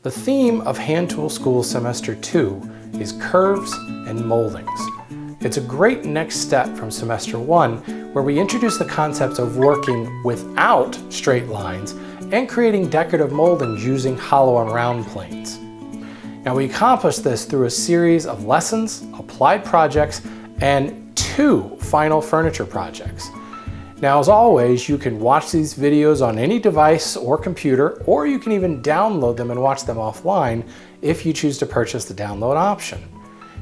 The theme of Hand Tool School Semester 2 is curves and moldings. It's a great next step from Semester 1, where we introduce the concepts of working without straight lines and creating decorative moldings using hollow and round planes. Now we accomplish this through a series of lessons, applied projects, and 2 final furniture projects. Now, as always, you can watch these videos on any device or computer, or you can even download them and watch them offline if you choose to purchase the download option.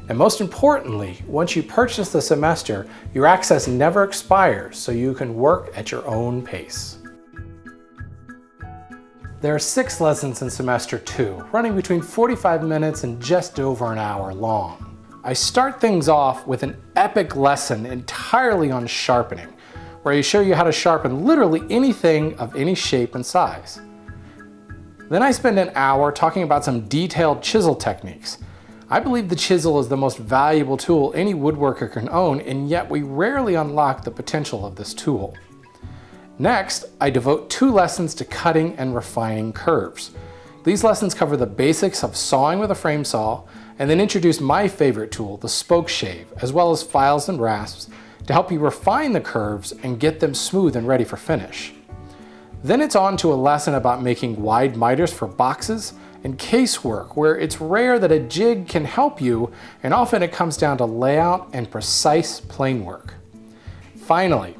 And most importantly, once you purchase the semester, your access never expires, so you can work at your own pace. There are 6 lessons in Semester 2, running between 45 minutes and just over an hour long. I start things off with an epic lesson entirely on sharpening, where I show you how to sharpen literally anything of any shape and size. Then I spend an hour talking about some detailed chisel techniques. I believe the chisel is the most valuable tool any woodworker can own, and yet we rarely unlock the potential of this tool. Next, I devote 2 lessons to cutting and refining curves. These lessons cover the basics of sawing with a frame saw, and then introduce my favorite tool, the spoke shave, as well as files and rasps, to help you refine the curves and get them smooth and ready for finish. Then it's on to a lesson about making wide miters for boxes and casework, where it's rare that a jig can help you, and often it comes down to layout and precise plane work. Finally,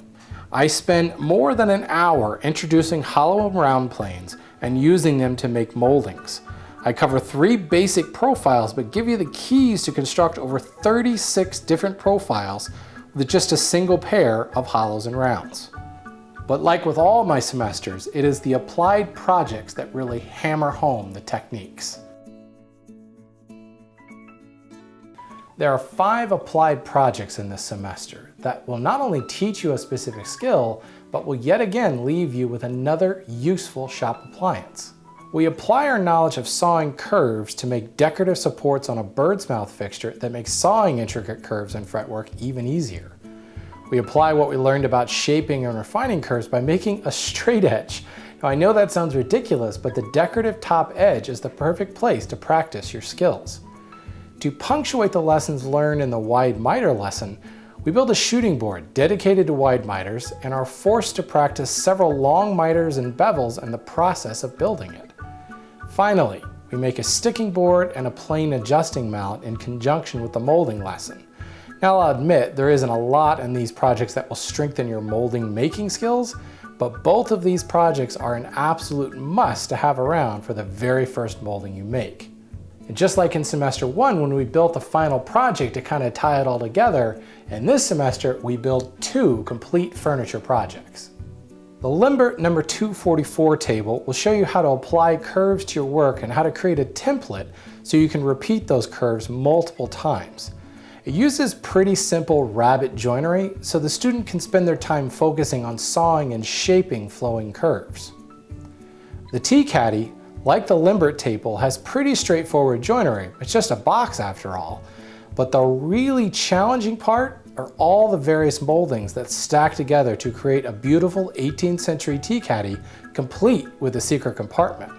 I spend more than an hour introducing hollow and round planes and using them to make moldings. I cover 3 basic profiles, but give you the keys to construct over 36 different profiles with just a single pair of hollows and rounds. But like with all my semesters, it is the applied projects that really hammer home the techniques. There are 5 applied projects in this semester that will not only teach you a specific skill, but will yet again leave you with another useful shop appliance. We apply our knowledge of sawing curves to make decorative supports on a bird's mouth fixture that makes sawing intricate curves and fretwork even easier. We apply what we learned about shaping and refining curves by making a straight edge. Now, I know that sounds ridiculous, but the decorative top edge is the perfect place to practice your skills. To punctuate the lessons learned in the wide miter lesson, we build a shooting board dedicated to wide miters and are forced to practice several long miters and bevels and the process of building it. Finally, we make a sticking board and a plane adjusting mallet in conjunction with the molding lesson. Now, I'll admit there isn't a lot in these projects that will strengthen your molding making skills, but both of these projects are an absolute must to have around for the very first molding you make. And just like in Semester 1 when we built the final project to kind of tie it all together, in this semester we built 2 complete furniture projects. The Limbert number 244 table will show you how to apply curves to your work and how to create a template so you can repeat those curves multiple times. It uses pretty simple rabbet joinery so the student can spend their time focusing on sawing and shaping flowing curves. The tea caddy, like the Limbert table, has pretty straightforward joinery. It's just a box after all. But the really challenging part are all the various moldings that stack together to create a beautiful 18th century tea caddy complete with a secret compartment.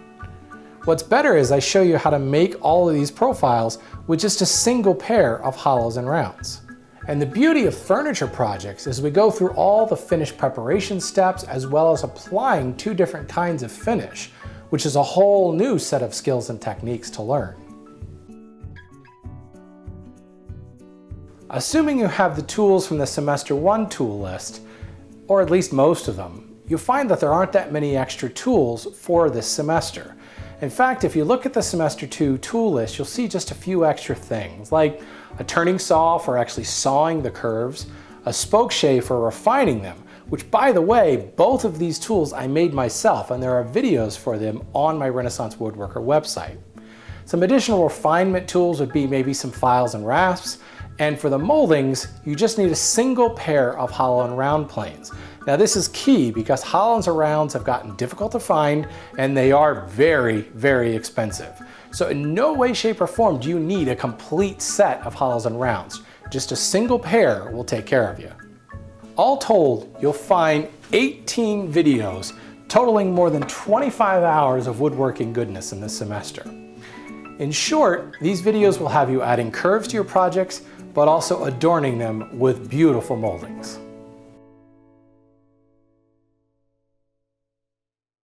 What's better is I show you how to make all of these profiles with just a single pair of hollows and rounds. And the beauty of furniture projects is we go through all the finish preparation steps as well as applying 2 different kinds of finish, which is a whole new set of skills and techniques to learn. Assuming you have the tools from the Semester 1 tool list, or at least most of them, you'll find that there aren't that many extra tools for this semester. In fact, if you look at the Semester 2 tool list, you'll see just a few extra things, like a turning saw for actually sawing the curves, a spoke shave for refining them, which, by the way, both of these tools I made myself, and there are videos for them on my Renaissance Woodworker website. Some additional refinement tools would be maybe some files and rasps, and for the moldings, you just need a single pair of hollow and round planes. Now this is key because hollows and rounds have gotten difficult to find and they are very, very expensive. So in no way, shape, or form do you need a complete set of hollows and rounds. Just a single pair will take care of you. All told, you'll find 18 videos totaling more than 25 hours of woodworking goodness in this semester. In short, these videos will have you adding curves to your projects, but also adorning them with beautiful moldings.